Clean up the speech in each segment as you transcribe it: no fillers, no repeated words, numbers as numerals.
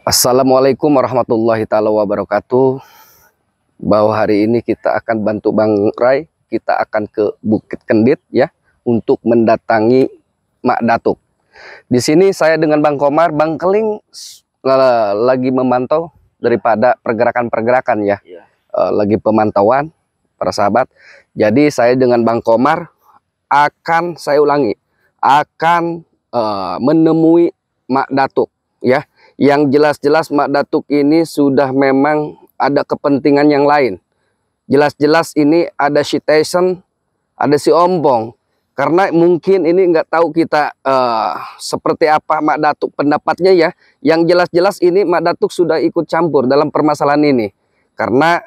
Assalamualaikum warahmatullahi taala wabarakatuh. Bahwa hari ini kita akan bantu Bang Ray, kita akan ke Bukit Kendit ya untuk mendatangi Mak Datuk. Di sini saya dengan Bang Komar, Bang Keling lagi memantau daripada pergerakan-pergerakan ya. Lagi pemantauan para sahabat. Jadi saya dengan Bang Komar akan akan menemui Mak Datuk ya. Yang jelas-jelas Mak Datuk ini sudah memang ada kepentingan yang lain. Jelas-jelas ini ada si Tyson, ada si Ompong. Karena mungkin ini nggak tahu kita seperti apa Mak Datuk pendapatnya ya. Yang jelas-jelas ini Mak Datuk sudah ikut campur dalam permasalahan ini. Karena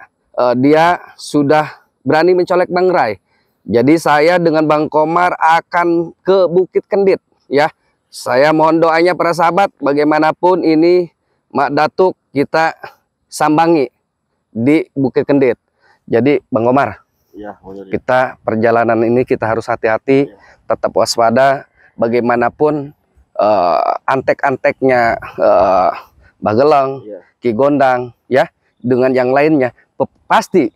dia sudah berani mencolek Bang Ray. Jadi saya dengan Bang Komar akan ke Bukit Kendit ya. Saya mohon doanya para sahabat, bagaimanapun ini Mak Datuk kita sambangi di Bukit Kendit. Jadi Bang Komar, ya, kita perjalanan ini kita harus hati-hati, tetap waspada. Bagaimanapun antek-anteknya Bagelong, Ki Gondang, ya, dengan yang lainnya pasti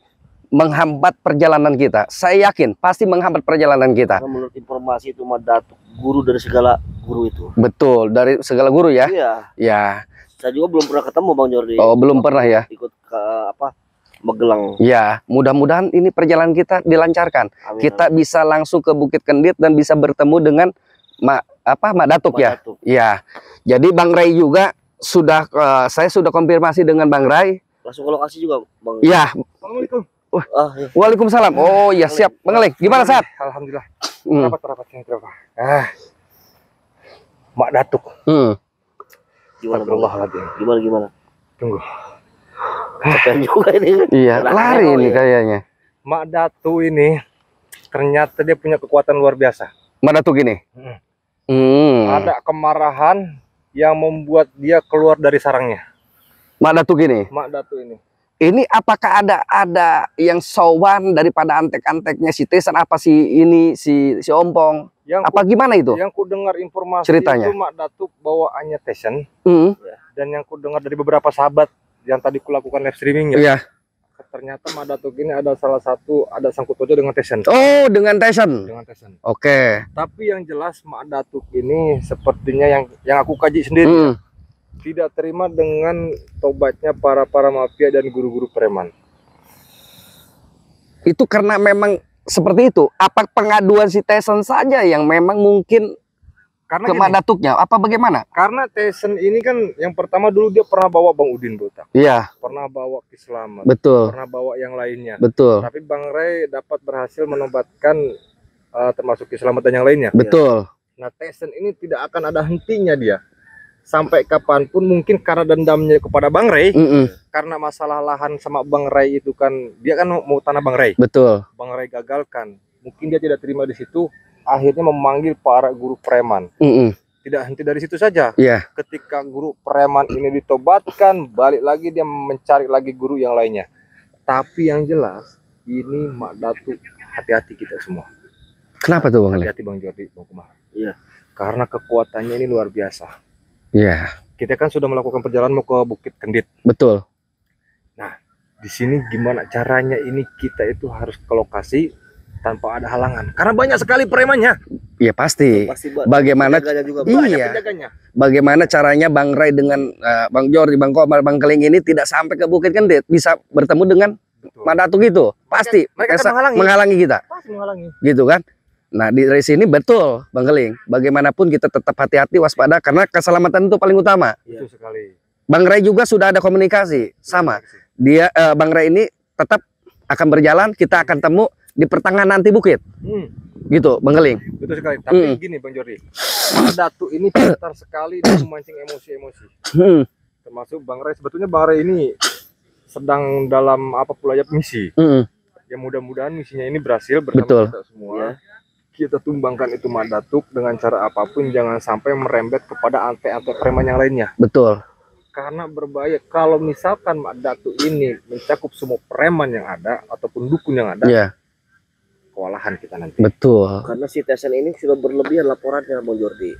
menghambat perjalanan kita. Saya yakin pasti menghambat perjalanan kita. Karena menurut informasi itu Mak Datuk guru dari segala guru itu. Betul, dari segala guru ya. Iya. Ya. Saya juga belum pernah ketemu Bang Jordi. Oh, belum pernah ya. Ikut ke apa? Magelang. Ya, mudah-mudahan ini perjalanan kita dilancarkan. Amin, kita bisa langsung ke Bukit Kendit dan bisa bertemu dengan Mak Datuk ya. Datuk. Ya. Jadi Bang Ray juga sudah saya sudah konfirmasi dengan Bang Ray. Langsung ke lokasi juga Bang. Iya. Assalamualaikum. Ya. Waalaikumsalam. Oh ya, siap. Bang Keling, gimana saat? Alhamdulillah. Kenapa? Mak Datuk. Gimana? Tunggu. Capek juga ini. Iya, lari ini kayaknya. Mak Datuk ini ternyata dia punya kekuatan luar biasa. Mak Datuk ini. Ada kemarahan yang membuat dia keluar dari sarangnya. Mak Datuk ini. Mak Datuk ini. Ini apakah ada yang sowan daripada antek-anteknya si Tyson, apa si Ompong? Gimana itu? Yang ku dengar informasi ceritanya itu Mak Datuk bawaannya Tyson. Dan yang ku dengar dari beberapa sahabat yang tadi ku lakukan live streaming ya. Iya. Ternyata Mak Datuk ini ada ada sangkut pautnya dengan Tyson. Oh, dengan Tyson. Dengan Tyson. Oke. Tapi yang jelas Mak Datuk ini sepertinya yang aku kaji sendiri. Tidak terima dengan tobatnya para mafia dan guru-guru preman. Itu karena memang seperti itu. Apa pengaduan si Tyson saja yang memang mungkin ke Mak Datuknya? Apa bagaimana? Karena Tyson ini kan yang pertama dulu dia pernah bawa Bang Udin Botak. Iya. Pernah bawa Ki Slamet. Betul. Pernah bawa yang lainnya. Betul. Tapi Bang Ray dapat berhasil menobatkan termasuk Ki Slamet dan yang lainnya. Betul. Nah, Tyson ini tidak akan ada hentinya dia. Sampai kapanpun, mungkin karena dendamnya kepada Bang Ray, karena masalah lahan sama Bang Ray itu kan, dia kan mau tanah Bang Ray. Betul. Bang Ray gagalkan, mungkin dia tidak terima di situ, akhirnya memanggil para guru preman. Tidak henti dari situ saja. Ketika guru preman ini ditobatkan, balik lagi dia mencari lagi guru yang lainnya. Tapi yang jelas, ini Mak Datuk, hati-hati kita semua. Kenapa tuh Bang? Hati-hati Bang Jordi, Bang Kumar. Iya. Karena kekuatannya ini luar biasa. Iya. Kita kan sudah melakukan perjalanan mau ke Bukit Kendit. Betul. Nah, di sini gimana caranya ini kita itu harus ke lokasi tanpa ada halangan. Karena banyak sekali premannya. Iya pasti. Bagaimana? Iya. Bagaimana caranya Bang Ray dengan Bang Jordi, Bang Komar, Bang Keling ini tidak sampai ke Bukit Kendit, bisa bertemu dengan Mak Datuk itu? Pasti. Mereka menghalangi kita. Pasti menghalangi. Gitu kan? Nah, dari sini betul Bang Keling, bagaimanapun kita tetap hati-hati, waspada, karena keselamatan itu paling utama. Itu sekali. Bang Ray juga sudah ada komunikasi sama dia. Bang Ray ini tetap akan berjalan, kita akan temu di pertengahan nanti bukit. Gitu Bang Keling. Betul sekali. Tapi gini Bang Jordi, Mak Datuk ini pintar sekali dan memancing emosi-emosi. Termasuk Bang Ray, sebetulnya Bang Ray ini sedang dalam apa pula ya misi. Ya mudah-mudahan misinya ini berhasil bersama kita semua. Kita tumbangkan itu Mak Datuk dengan cara apapun, jangan sampai merembet kepada antek-antek preman yang lainnya. Betul. Karena berbahaya kalau misalkan Mak Datuk ini mencakup semua preman yang ada ataupun dukun yang ada. kewalahan kita nanti. Betul. Karena si Tesen ini sudah berlebihan laporannya Bang Jordi.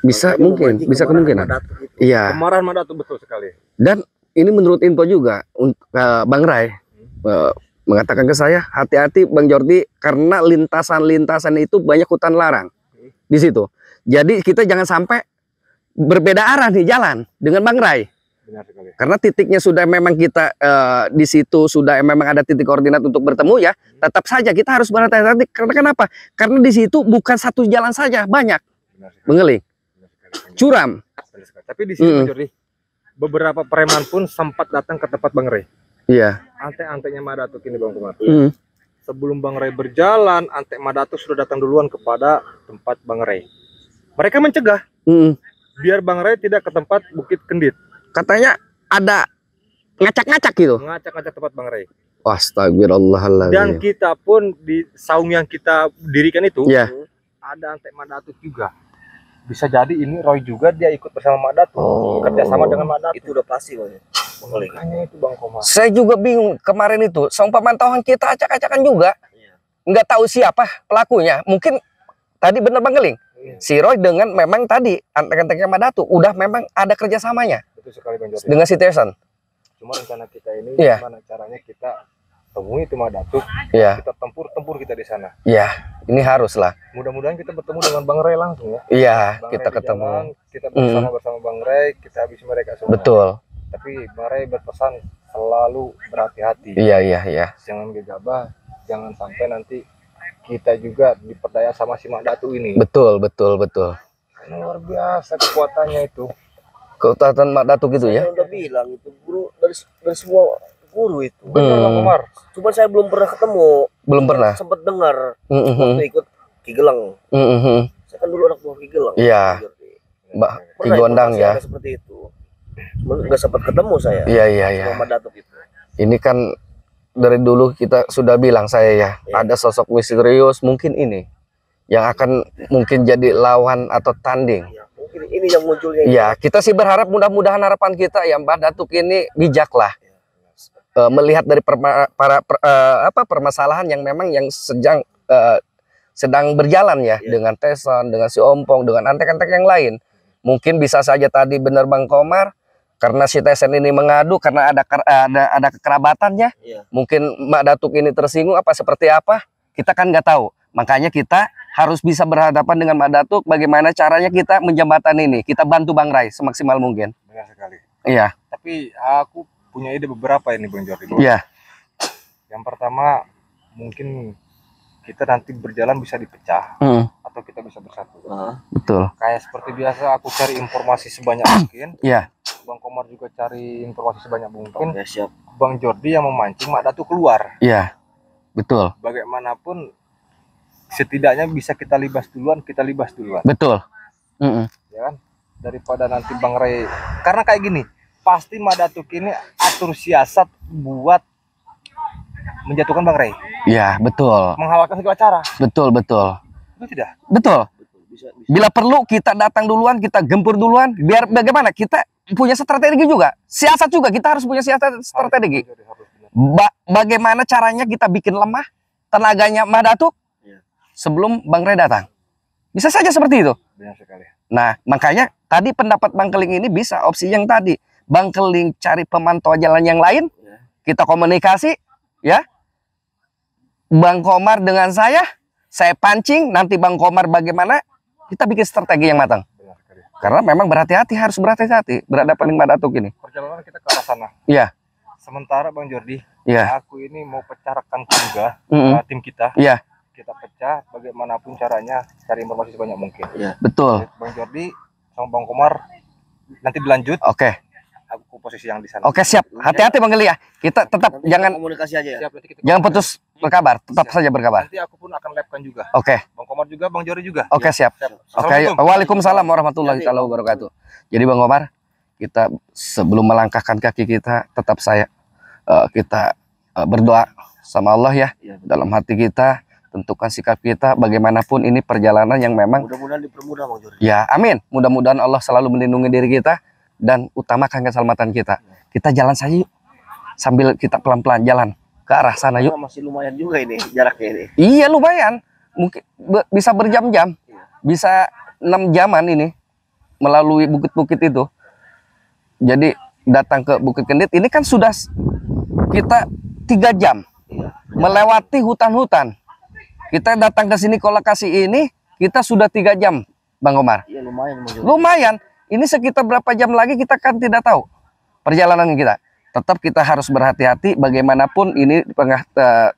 Bisa Makanya mungkin, memancing bisa kemarahan kemungkinan. Mak Datuk itu. Iya. Kemarahan Mak Datuk betul sekali. Dan ini menurut info juga Bang Rai mengatakan ke saya, hati-hati Bang Jordi karena lintasan-lintasan itu banyak hutan larang di situ. Jadi kita jangan sampai berbeda arah nih jalan dengan Bang Rai. Benar sekali. Karena titiknya sudah memang kita di situ sudah memang ada titik koordinat untuk bertemu ya. Tetap saja kita harus berhati-hati. Karena kenapa? Karena di situ bukan satu jalan saja, banyak. Benar sekali. Mengeling, Benar sekali, Bang Jordi. curam. Benar sekali. Tapi di sini Bang Jordi, beberapa preman pun sempat datang ke tempat Bang Ray. Iya. Ante-antenya Mak Datuk ini Bang Komar. Sebelum Bang Ray berjalan, ante Mak Datuk sudah datang duluan kepada tempat Bang Ray. Mereka mencegah biar Bang Ray tidak ke tempat Bukit Kendit. Katanya ada ngacak-ngacak gitu. Ngacak-ngacak tempat Bang Ray. Astagfirullahaladzim. Dan kita pun di saung yang kita dirikan itu, Iya. ada ante Mak Datuk juga. Bisa jadi ini Roy juga dia ikut bersama Mak Datuk. Kerjasama dengan Mak Datuk. Itu udah pasti Bang. Makanya itu Bang Komar. Saya juga bingung kemarin itu. Soal pemantauan kita acak-acakan juga. Nggak tahu siapa pelakunya. Mungkin tadi bener Bang Geling. Si Roy dengan memang tadi antek-anteknya Mak Datuk udah memang ada kerjasamanya Betul sekali Bang Jordi. dengan si Tyson. Cuma rencana kita ini Iya. gimana caranya kita temui itu Mak Datuk, Iya. kita tempur kita di sana. Iya, ini harus lah. Mudah-mudahan kita bertemu dengan Bang Ray langsung ya. Iya, Bang kita Ray di ketemu. jalan, kita bersama Bang Ray, kita habisi mereka semua. Betul. Tapi Bang Ray berpesan selalu berhati-hati. Iya, iya, iya. Jangan gegabah, jangan sampai nanti kita juga diperdaya sama si Mak Datuk ini. Betul, betul, betul. Karena luar biasa kekuatannya itu. Kekuatan Mak Datuk gitu ya. Saya udah bilang itu guru dari semua guru itu. Benar Bang Komar. Cuma saya belum pernah ketemu. Belum pernah. Sempat dengar Mhm. waktu ikut Ki Gelang. Mhm. Saya kan dulu anak buah Ki Gelang. Iya. Mbak Ki Pernah Gondang informasi ya. ada seperti itu. Cuma nggak sempat ketemu saya. Iya, iya, iya. Sama Mak Datuk itu. Ini kan dari dulu kita sudah bilang saya ya, ada sosok misterius mungkin ini yang akan mungkin jadi lawan atau tanding. Ya, mungkin ini yang munculnya. Ya, kita sih berharap mudah-mudahan harapan kita ya Mbak Datuk ini bijak lah. Melihat dari permasalahan yang memang yang sedang berjalan ya, dengan Tyson, dengan si Ompong, dengan antek-antek yang lain. Mungkin bisa saja tadi benar Bang Komar karena si Tyson ini mengadu karena ada kekerabatannya. Iya. Mungkin Mak Datuk ini tersinggung apa seperti apa, kita kan nggak tahu. Makanya kita harus bisa berhadapan dengan Mak Datuk. Bagaimana caranya kita menjembatan ini? Kita bantu Bang Rai semaksimal mungkin. Benar sekali. Iya. Tapi aku punya ide beberapa ini Bang Jordi. Iya. Yang pertama mungkin kita nanti berjalan bisa dipecah atau kita bisa bersatu. Betul. Kayak seperti biasa aku cari informasi sebanyak mungkin. Iya. Bang Komar juga cari informasi sebanyak mungkin. Ya, siap. Bang Jordi yang memancing Mak Datuk keluar. Iya. Betul. Bagaimanapun setidaknya bisa kita libas duluan. Betul. Ya kan? Daripada nanti Bang Ray. Karena kayak gini, pasti Mak Datuk ini atur siasat buat menjatuhkan Bang Ray. Iya, betul. Menghalalkan segala cara. Betul, betul. Itu tidak? Betul. Bisa. Bila perlu kita datang duluan, kita gempur duluan, biar bagaimana kita punya strategi juga. Siasat juga, kita harus punya strategi. Bagaimana caranya kita bikin lemah tenaganya Mak Datuk sebelum Bang Ray datang. Bisa saja seperti itu. Benar sekali. Nah, makanya tadi pendapat Bang Keling ini bisa opsi yang tadi. Bang Keling cari pemantau jalan yang lain, kita komunikasi, ya. Bang Komar dengan saya pancing, nanti Bang Komar bagaimana, kita bikin strategi yang matang. Benar sekali. Karena memang harus berhati-hati berhadapan dengan Mak Datuk ini. Perjalanan kita ke arah sana. Iya. Sementara Bang Jordi, Iya. aku ini mau pecah rekan juga tim kita. Iya. Kita pecah bagaimanapun caranya cari informasi sebanyak mungkin. Betul. Bang Jordi sama Bang Komar nanti berlanjut. Oke. Aku posisi yang di sana. Oke, siap. Hati-hati Bang Keling ya. Kita tetap Nanti jangan komunikasi aja ya. Siap, nanti kita jangan putus berkabar, tetap saja berkabar. Nanti aku pun akan lapkan juga. Oke. Bang Komar juga, Bang Jordi juga. Oke, siap. Siap. Oke, Assalamualaikum. waalaikumsalam warahmatullahi wabarakatuh. Jadi Bang Komar, kita sebelum melangkahkan kaki kita, tetap kita berdoa sama Allah ya. Dalam hati kita, tentukan sikap kita. Bagaimanapun ini perjalanan yang memang, Mudah-mudahan dipermudah Bang Jordi. ya amin. Mudah-mudahan Allah selalu melindungi diri kita dan utamakan keselamatan kita. Kita jalan saja yuk, sambil kita pelan-pelan jalan. ke arah sana yuk. Masih lumayan juga ini jaraknya ini. Iya lumayan, mungkin bisa berjam-jam, bisa 6 jaman ini melalui bukit-bukit itu. Jadi datang ke Bukit Kendit ini kan sudah kita 3 jam melewati hutan-hutan. Kita datang ke sini ke lokasi ini kita sudah 3 jam, Bang Omar. Iya lumayan. Lumayan. Ini sekitar berapa jam lagi kita kan tidak tahu perjalanan kita. Tetap kita harus berhati-hati bagaimanapun ini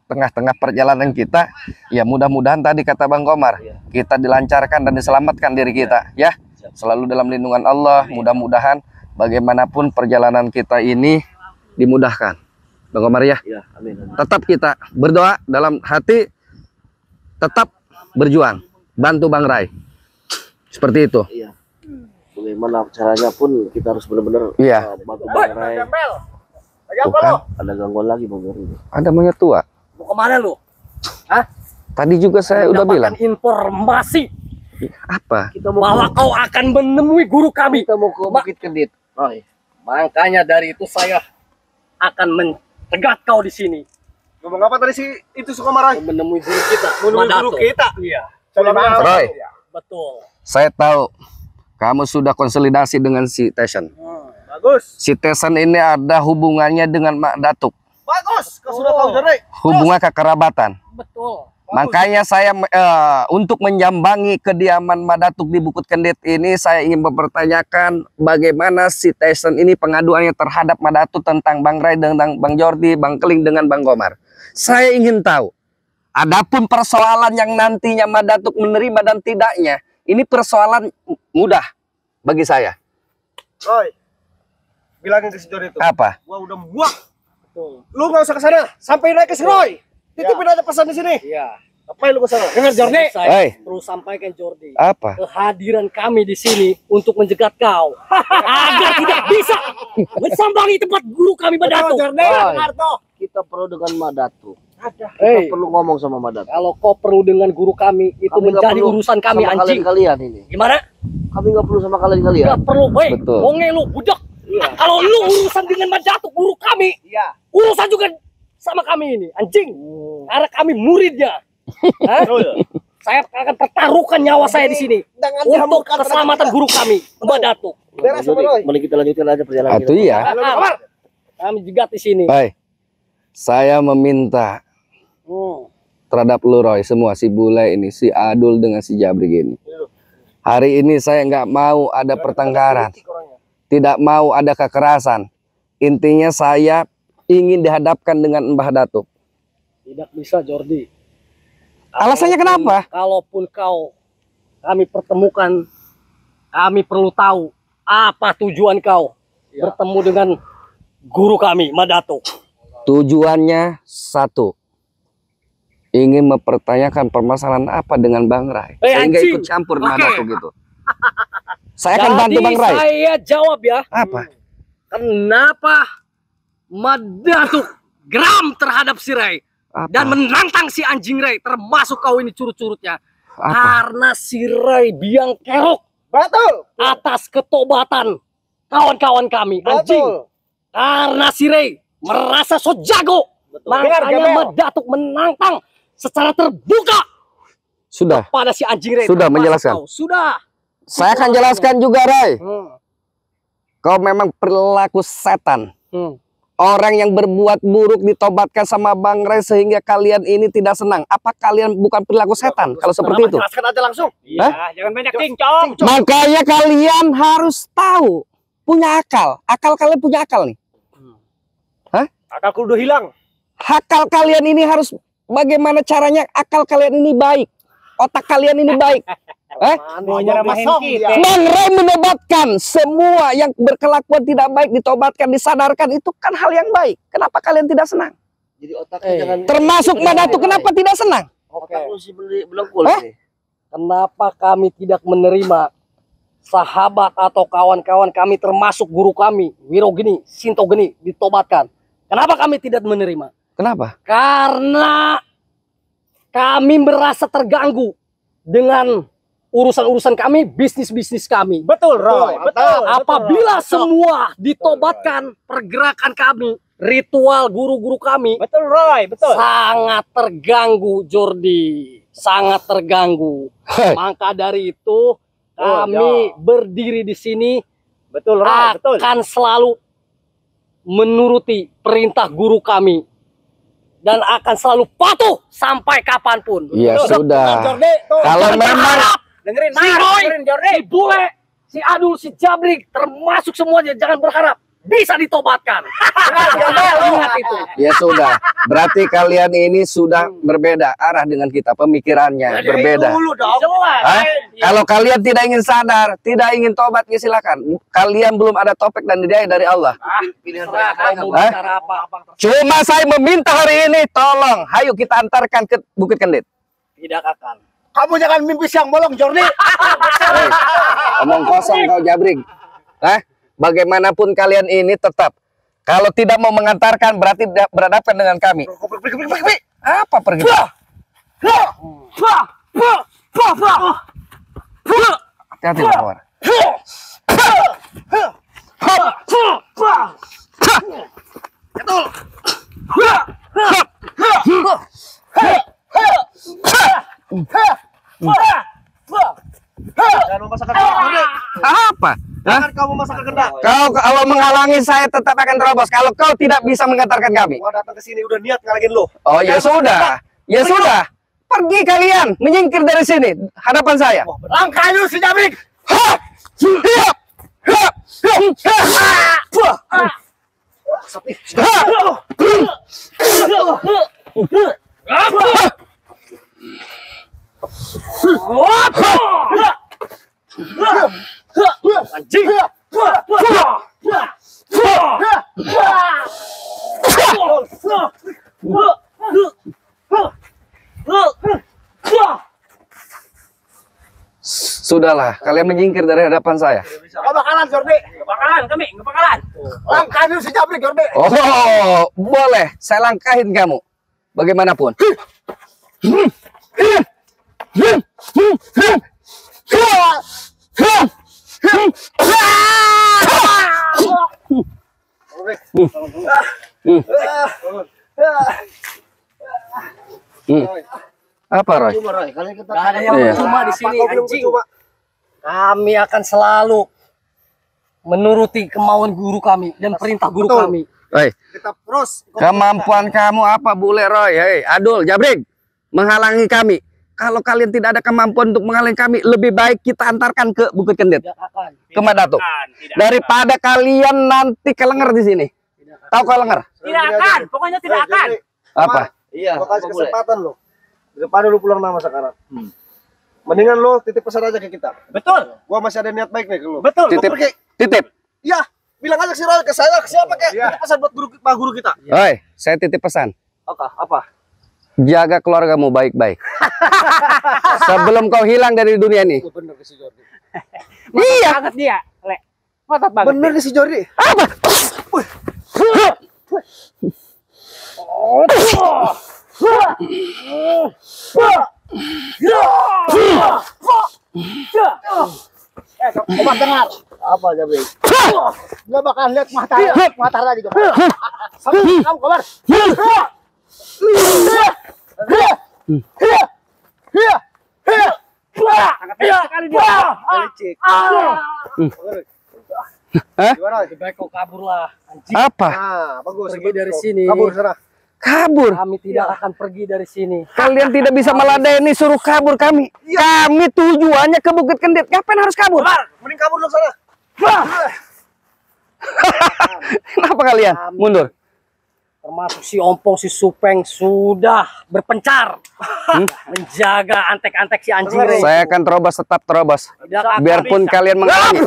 tengah-tengah perjalanan kita. Ya mudah-mudahan tadi kata Bang Komar, kita dilancarkan dan diselamatkan diri kita. Ya, selalu dalam lindungan Allah. Mudah-mudahan bagaimanapun perjalanan kita ini dimudahkan. Bang Komar ya. Iya, amin. Tetap kita berdoa dalam hati, tetap berjuang, bantu Bang Rai. Seperti itu. Iya. Bagaimana caranya pun kita harus benar-benar bantu Bang Rai. Bukan. Ada gangguan lagi Bang Jori. Ada monyet tua. Mau kemana lu? Hah? Tadi juga saya udah bilang. Informasi Apa? Kita mau bahwa kau akan menemui guru kami. kita mau ke Bukit Kendit. Oh, iya. Makanya dari itu saya akan mencegat kau di sini. Ngomong apa tadi sih itu suka marah? Menemui guru kita. Menemui guru Madato. kita. Iya, Roy, betul. saya tahu kamu sudah konsolidasi dengan si Tyson. Bagus. Si Tyson ini ada hubungannya dengan Mak Datuk. Bagus. Kau sudah tahu Jori. Hubungan kekerabatan. Betul. Makanya saya untuk menjambangi kediaman Mak Datuk di Bukit Kendit ini, saya ingin mempertanyakan bagaimana si Tyson ini pengaduannya terhadap Mak Datuk tentang Bang Rai, tentang Bang Jordi, Bang Keling dengan Bang Komar. Saya ingin tahu. Adapun persoalan yang nantinya Mak Datuk menerima dan tidaknya, ini persoalan mudah bagi saya. Roy. Bilangin ke si Jori itu. Apa? Gua udah muak. Lu nggak usah ke sana. Sampai naik ke si Roy. Titipin aja pesan di sini. Iya. Ngapain lu ke sana? Dengar Jordi. Saya Hei. perlu sampaikan Jordi. Apa? Kehadiran kami di sini untuk menjegat kau agar tidak bisa mensambangi tempat guru kami Madato. Kita perlu dengan Madato. Kita Hei, perlu ngomong sama Madato. kalau kau perlu dengan guru kami itu Kami nggak menjadi perlu urusan kami sama anjing. kalian ini. Gimana? Kami nggak perlu sama kalian. Gak perlu, weh. Betul. Bonge lu, budak. Kalau lu urusan dengan Madato guru kami, urusan juga sama kami ini, anjing. Karena kami muridnya. Hah? Saya akan pertaruhkan nyawa saya di sini untuk keselamatan guru kami, Madato. Beres sama Roy. Mending kita lanjutin aja perjalanan Itu iya. Kami jegat di sini. Baik. Saya meminta terhadap lu Roy, semua si Bule ini, si Adul dengan si Jabrik ini. Hari ini saya nggak mau ada pertengkaran, tidak mau ada kekerasan. Intinya saya ingin dihadapkan dengan Mbah Datuk. Tidak bisa, Jordi. Alasannya kenapa? Kalaupun kami pertemukan, kami perlu tahu apa tujuan kau bertemu dengan guru kami, Madato. Tujuannya satu, ingin mempertanyakan permasalahan apa dengan Bang Rai, sehingga anjing. ikut campur Mbah Oke. Datuk gitu. Saya akan bantu Bang Rai. Saya jawab ya. Apa? Kenapa Madato geram terhadap si Rai Apa? dan menantang si anjing Rai, termasuk kau ini curut-curutnya? Apa? Karena si Rai biang kerok Betul. atas ketobatan kawan-kawan kami, anjing. Karena si Ray merasa so jago, makanya Madatuk menantang secara terbuka Sudah. pada si anjing Ray. Sudah termasuk menjelaskan. kau. Sudah. Saya akan jelaskan juga, Rai. Kau memang perilaku setan. Orang yang berbuat buruk ditobatkan sama Bang Rai sehingga kalian ini tidak senang. Apa kalian bukan perilaku setan kalau seperti itu? Jelaskan aja langsung. Iya, jangan banyak cincong. Makanya kalian harus tahu, punya akal. Akal kalian punya akal nih. Akalku udah hilang. Akal kalian ini harus bagaimana caranya akal kalian ini baik. Otak kalian ini baik. Mau nyeramahin kita. Bang Rai menobatkan semua yang berkelakuan tidak baik ditobatkan, disadarkan, itu kan hal yang baik. Kenapa kalian tidak senang? Jadi otaknya jangan Termasuk Madatuk, kenapa tidak senang? otak lu sih belengkul Hah? nih. Kenapa kami tidak menerima sahabat atau kawan-kawan kami termasuk guru kami, Wirogeni, Sintogeni ditobatkan? Kenapa kami tidak menerima? Kenapa? Karena kami merasa terganggu dengan urusan-urusan kami, bisnis-bisnis kami. Betul, Roy. Betul. Apabila semua ditobatkan, pergerakan kami ritual guru-guru kami. Betul Roy, betul. Sangat terganggu Jordi, sangat terganggu. Maka dari itu kami berdiri di sini. Betul Roy, betul. Akan selalu menuruti perintah guru kami dan akan selalu patuh sampai kapanpun. Ya sudah. Jordi, tuh. Kalau memang Dengerin, si Roy, dengerin Jordi. si Bule, si Adul, si Jabrik, termasuk semuanya, jangan berharap bisa ditobatkan. Ingat itu. ya sudah. Berarti kalian ini sudah berbeda arah dengan kita, pemikirannya berbeda. Dulu dong. Hah? Kalau kalian tidak ingin sadar, tidak ingin tobat, ya silakan. Kalian belum ada topik dan hidayah dari Allah. Pilihan Kamu Hah? bicara apa? Cuma saya meminta hari ini, tolong, hayu kita antarkan ke Bukit Kendit. Tidak akan. Kamu jangan mimpi siang bolong Jordi. Hei, omong kosong kau Jabrik. Hah? Bagaimanapun kalian ini tetap, kalau tidak mau mengantarkan berarti berhadapan dengan kami. Apa pergi? Hati-hati keluar. Jangan memasakkan Jordi. Apa? Hah? Jangan kamu memasakkan kendak. Kau kalau menghalangi saya tetap akan terobos. Kalau kau tidak bisa mengantarkan kami. Gua datang ke sini udah niat ngalangin lo. Oh ya sudah. Ya sudah. Pergi kalian, menyingkir dari sini hadapan saya. Langkah lu si Jabrik. Anjing. Sudahlah, kalian menyingkir dari hadapan saya. Gak bakalan Jordi. Gak bakalan kami, gak bakalan. Langkah lu si Jabrik Jordi. Oh, boleh. Saya langkahin kamu. Bagaimanapun. Apa, Roy? Cuma Roy, kalian kita Gak ada yang Iya. percuma di sini, Apa, anjing. cuma. Kami akan selalu menuruti kemauan guru kami dan perintah guru Betul. kami. Hei, Kita terus. kemampuan kamu apa, Bule, Roy? Hei, Adul, Jabrik, menghalangi kami. Kalau kalian tidak ada kemampuan untuk menghalangi kami, lebih baik kita antarkan ke Bukit Kendit, Tidak akan. ke Madatuk. Daripada kalian nanti kelenger di sini. Tahu kelenger? Tidak akan, pokoknya tidak akan. Apa? Iya, gua kasih kesempatan lo. Daripada lu pulang nama sekarang. Mendingan lo titip pesan aja ke kita. Betul, Gua masih ada niat baik nih ke lu. betul. Titip, titip. Iya, bilang aja ke si Roy, ke saya, ke siapa kek. Iya. Titip pesan buat guru kita. Hei, saya titip pesan. Apa? Jaga keluargamu baik-baik. Sebelum kau hilang dari dunia ini. Bener ke si Jordi. Iya. Banget dia, Le. Mantap banget. Bener ke si Jordi. Apa? Obat dengar. Apa Jabrik? Nggak bakalan lihat mata lagi coba. Kamu keluar. Sekali dia. Licik. Hah? Gimana? Lebih baik kau kaburlah, anjing. Apa? Nah, bagus. Pergi dari sini. Kabur sana. Kabur. Kami tidak akan pergi dari sini. Kalian tidak bisa meladeni suruh kabur kami. Kami tujuannya ke Bukit Kendit. Ngapain harus kabur? Mending kabur dong sana. Kenapa kalian mundur? Termasuk si Ompong, si Supeng sudah berpencar menjaga antek-antek si anjing Rey. Saya akan terobos, tetap terobos. Tidak akan Biarpun bisa. kalian menghalangi.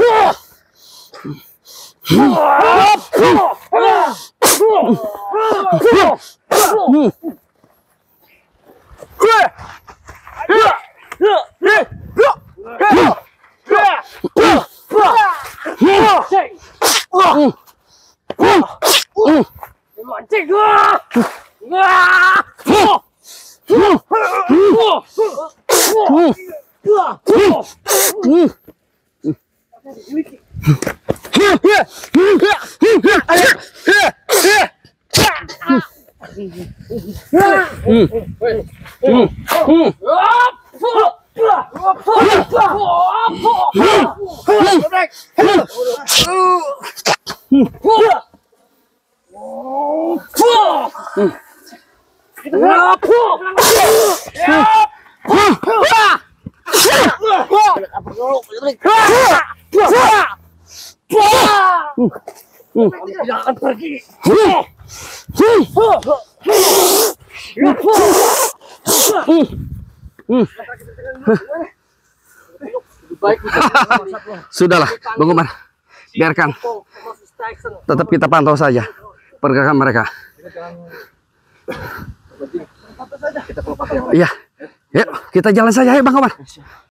Tidak akan pergi. Sudahlah, Bang Umar. Biarkan. Tetap kita pantau saja pergerakan mereka. Iya. Yuk, kita jalan saja ya Bang Umar.